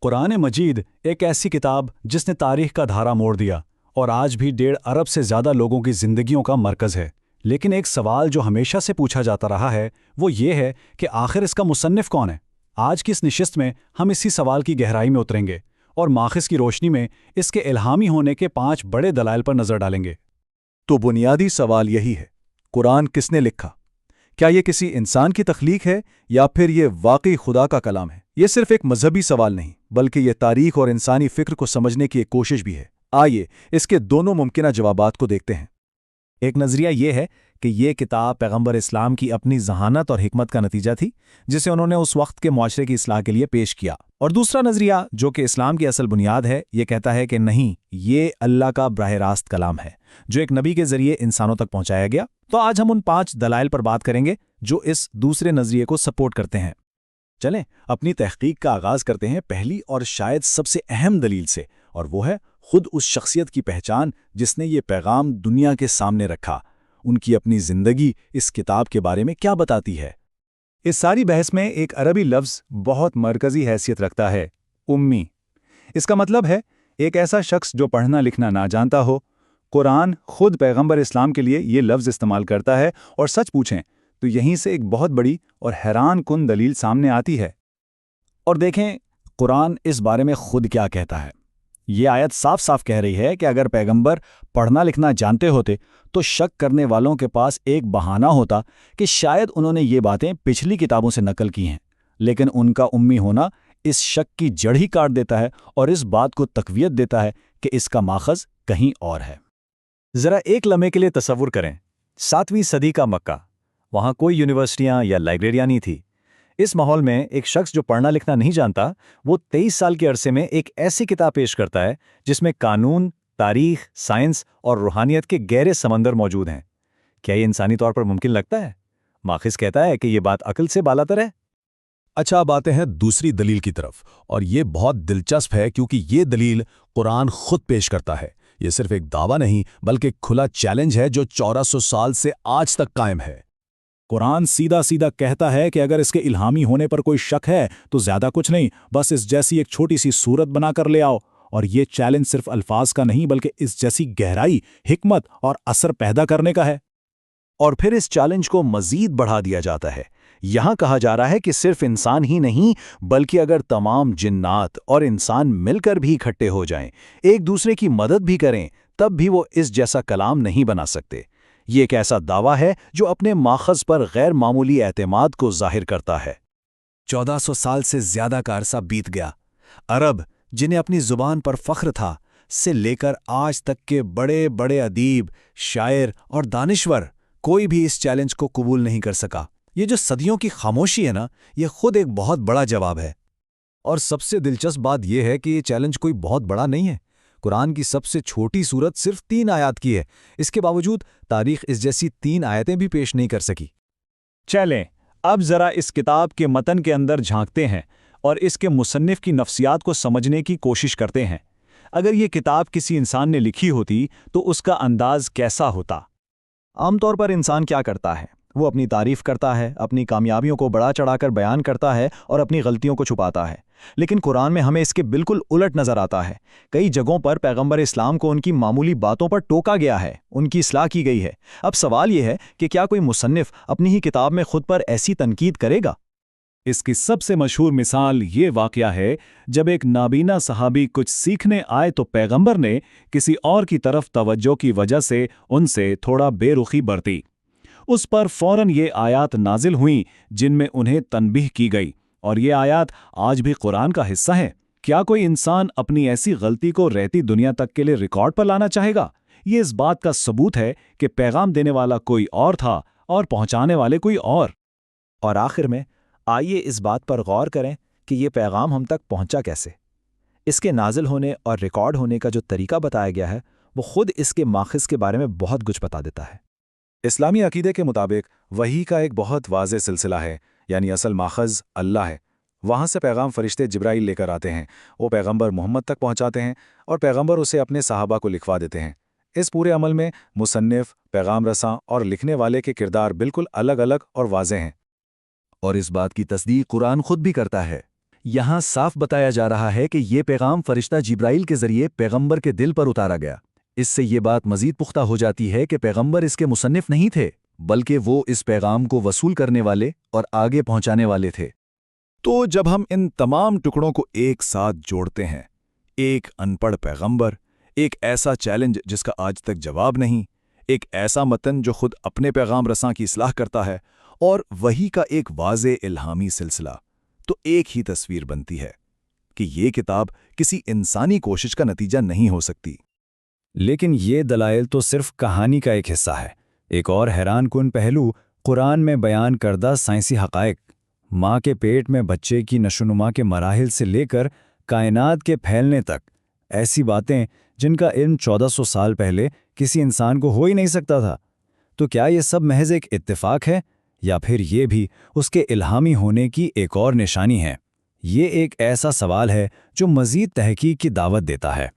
قرآن مجید ایک ایسی کتاب جس نے تاریخ کا دھارا موڑ دیا اور آج بھی 1.5 ارب سے زیادہ لوگوں کی زندگیوں کا مرکز ہے۔ لیکن ایک سوال جو ہمیشہ سے پوچھا جاتا رہا ہے وہ یہ ہے کہ آخر اس کا مصنف کون ہے؟ آج کی اس نشست میں ہم اسی سوال کی گہرائی میں اتریں گے اور ماخذ کی روشنی میں اس کے الہامی ہونے کے 5 بڑے دلائل پر نظر ڈالیں گے۔ تو بنیادی سوال یہی ہے، قرآن کس نے لکھا؟ کیا یہ کسی انسان کی تخلیق ہے یا پھر یہ واقعی خدا کا کلام ہے؟ یہ صرف ایک مذہبی سوال نہیں بلکہ یہ تاریخ اور انسانی فکر کو سمجھنے کی ایک کوشش بھی ہے۔ آئیے اس کے دونوں ممکنہ جوابات کو دیکھتے ہیں۔ ایک نظریہ یہ ہے کہ یہ کتاب پیغمبر اسلام کی اپنی ذہانت اور حکمت کا نتیجہ تھی جسے انہوں نے اس وقت کے معاشرے کی اصلاح کے لیے پیش کیا، اور دوسرا نظریہ جو کہ اسلام کی اصل بنیاد ہے یہ کہتا ہے کہ نہیں، یہ اللہ کا براہ راست کلام ہے جو ایک نبی کے ذریعے انسانوں تک پہنچایا گیا۔ تو آج ہم ان 5 دلائل پر بات کریں گے جو اس دوسرے نظریے کو سپورٹ کرتے ہیں۔ چلیں اپنی تحقیق کا آغاز کرتے ہیں پہلی اور شاید سب سے اہم دلیل سے، اور وہ ہے خود اس شخصیت کی پہچان جس نے یہ پیغام دنیا کے سامنے رکھا۔ ان کی اپنی زندگی اس کتاب کے بارے میں کیا بتاتی ہے؟ اس ساری بحث میں ایک عربی لفظ بہت مرکزی حیثیت رکھتا ہے، امی۔ اس کا مطلب ہے ایک ایسا شخص جو پڑھنا لکھنا نہ جانتا ہو۔ قرآن خود پیغمبر اسلام کے لیے یہ لفظ استعمال کرتا ہے، اور سچ پوچھیں تو یہیں سے ایک بہت بڑی اور حیران کن دلیل سامنے آتی ہے۔ اور دیکھیں قرآن اس بارے میں خود کیا کہتا ہے۔ یہ آیت صاف صاف کہہ رہی ہے کہ اگر پیغمبر پڑھنا لکھنا جانتے ہوتے تو شک کرنے والوں کے پاس ایک بہانہ ہوتا کہ شاید انہوں نے یہ باتیں پچھلی کتابوں سے نقل کی ہیں، لیکن ان کا امی ہونا اس شک کی جڑ ہی کاٹ دیتا ہے اور اس بات کو تقویت دیتا ہے کہ اس کا ماخذ کہیں اور ہے۔ ذرا ایک لمحے کے لیے تصور کریں، 7ویں صدی کا مکہ، وہاں کوئی یونیورسٹیاں یا لائبریریاں نہیں تھی۔ اس ماحول میں ایک شخص جو پڑھنا لکھنا نہیں جانتا، وہ 23 سال کے عرصے میں ایک ایسی کتاب پیش کرتا ہے جس میں قانون، تاریخ، سائنس اور روحانیت کے گہرے سمندر موجود ہیں۔ کیا یہ انسانی طور پر ممکن لگتا ہے؟ ماخذ کہتا ہے کہ یہ بات عقل سے بالاتر ہے۔ اچھا، اب آتے ہیں دوسری دلیل کی طرف، اور یہ بہت دلچسپ ہے کیونکہ یہ دلیل قرآن خود پیش کرتا ہے۔ یہ صرف ایک دعویٰ نہیں بلکہ ایک کھلا چیلنج ہے جو 1400 سال سے آج تک قائم ہے۔ قرآن سیدھا سیدھا کہتا ہے کہ اگر اس کے الہامی ہونے پر کوئی شک ہے تو زیادہ کچھ نہیں، بس اس جیسی ایک چھوٹی سی صورت بنا کر لے آؤ۔ اور یہ چیلنج صرف الفاظ کا نہیں بلکہ اس جیسی گہرائی، حکمت اور اثر پیدا کرنے کا ہے۔ اور پھر اس چیلنج کو مزید بڑھا دیا جاتا ہے۔ یہاں کہا جا رہا ہے کہ صرف انسان ہی نہیں بلکہ اگر تمام جنات اور انسان مل کر بھی اکٹھے ہو جائیں، ایک دوسرے کی مدد بھی کریں، تب بھی وہ اس جیسا کلام نہیں بنا سکتے۔ یہ ایک ایسا دعویٰ ہے جو اپنے ماخذ پر غیر معمولی اعتماد کو ظاہر کرتا ہے۔ 1400 سال سے زیادہ کا عرصہ بیت گیا۔ عرب جنہیں اپنی زبان پر فخر تھا سے لے کر آج تک کے بڑے بڑے ادیب، شاعر اور دانشور، کوئی بھی اس چیلنج کو قبول نہیں کر سکا۔ یہ جو صدیوں کی خاموشی ہے نا، یہ خود ایک بہت بڑا جواب ہے۔ اور سب سے دلچسپ بات یہ ہے کہ یہ چیلنج کوئی بہت بڑا نہیں ہے۔ قرآن کی سب سے چھوٹی سورت صرف 3 آیات کی ہے، اس کے باوجود تاریخ اس جیسی 3 آیتیں بھی پیش نہیں کر سکی۔ چلیں اب ذرا اس کتاب کے متن کے اندر جھانکتے ہیں اور اس کے مصنف کی نفسیات کو سمجھنے کی کوشش کرتے ہیں۔ اگر یہ کتاب کسی انسان نے لکھی ہوتی تو اس کا انداز کیسا ہوتا؟ عام طور پر انسان کیا کرتا ہے؟ وہ اپنی تعریف کرتا ہے، اپنی کامیابیوں کو بڑا چڑھا کر بیان کرتا ہے اور اپنی غلطیوں کو چھپاتا ہے۔ لیکن قرآن میں ہمیں اس کے بالکل الٹ نظر آتا ہے۔ کئی جگہوں پر پیغمبر اسلام کو ان کی معمولی باتوں پر ٹوکا گیا ہے، ان کی اصلاح کی گئی ہے۔ اب سوال یہ ہے کہ کیا کوئی مصنف اپنی ہی کتاب میں خود پر ایسی تنقید کرے گا؟ اس کی سب سے مشہور مثال یہ واقعہ ہے جب ایک نابینا صحابی کچھ سیکھنے آئے تو پیغمبر نے کسی اور کی طرف توجہ کی وجہ سے ان سے تھوڑا بے رخی برتی۔ اس پر فوراً یہ آیات نازل ہوئیں جن میں انہیں تنبیہ کی گئی، اور یہ آیات آج بھی قرآن کا حصہ ہیں۔ کیا کوئی انسان اپنی ایسی غلطی کو رہتی دنیا تک کے لیے ریکارڈ پر لانا چاہے گا؟ یہ اس بات کا ثبوت ہے کہ پیغام دینے والا کوئی اور تھا اور پہنچانے والے کوئی اور۔ اور آخر میں آئیے اس بات پر غور کریں کہ یہ پیغام ہم تک پہنچا کیسے۔ اس کے نازل ہونے اور ریکارڈ ہونے کا جو طریقہ بتایا گیا ہے وہ خود اس کے ماخذ کے بارے میں بہت کچھ بتا دیتا ہے۔ اسلامی عقیدے کے مطابق وحی کا ایک بہت واضح سلسلہ ہے، یعنی اصل ماخذ اللہ ہے۔ وہاں سے پیغام فرشتے جبرائیل لے کر آتے ہیں، وہ پیغمبر محمد تک پہنچاتے ہیں اور پیغمبر اسے اپنے صحابہ کو لکھوا دیتے ہیں۔ اس پورے عمل میں مصنف، پیغام رساں اور لکھنے والے کے کردار بالکل الگ الگ اور واضح ہیں۔ اور اس بات کی تصدیق قرآن خود بھی کرتا ہے۔ یہاں صاف بتایا جا رہا ہے کہ یہ پیغام فرشتہ جبرائیل کے ذریعے پیغمبر کے دل پر اتارا گیا۔ اس سے یہ بات مزید پختہ ہو جاتی ہے کہ پیغمبر اس کے مصنف نہیں تھے، بلکہ وہ اس پیغام کو وصول کرنے والے اور آگے پہنچانے والے تھے۔ تو جب ہم ان تمام ٹکڑوں کو ایک ساتھ جوڑتے ہیں، ایک ان پڑھ پیغمبر، ایک ایسا چیلنج جس کا آج تک جواب نہیں، ایک ایسا متن جو خود اپنے پیغام رساں کی اصلاح کرتا ہے، اور وحی کا ایک واضح الہامی سلسلہ، تو ایک ہی تصویر بنتی ہے کہ یہ کتاب کسی انسانی کوشش کا نتیجہ نہیں ہو سکتی۔ لیکن یہ دلائل تو صرف کہانی کا ایک حصہ ہے۔ ایک اور حیران کن پہلو قرآن میں بیان کردہ سائنسی حقائق، ماں کے پیٹ میں بچے کی نشوونما کے مراحل سے لے کر کائنات کے پھیلنے تک، ایسی باتیں جن کا علم 1400 سال پہلے کسی انسان کو ہو ہی نہیں سکتا تھا۔ تو کیا یہ سب محض ایک اتفاق ہے، یا پھر یہ بھی اس کے الہامی ہونے کی ایک اور نشانی ہے؟ یہ ایک ایسا سوال ہے جو مزید تحقیق کی دعوت دیتا ہے۔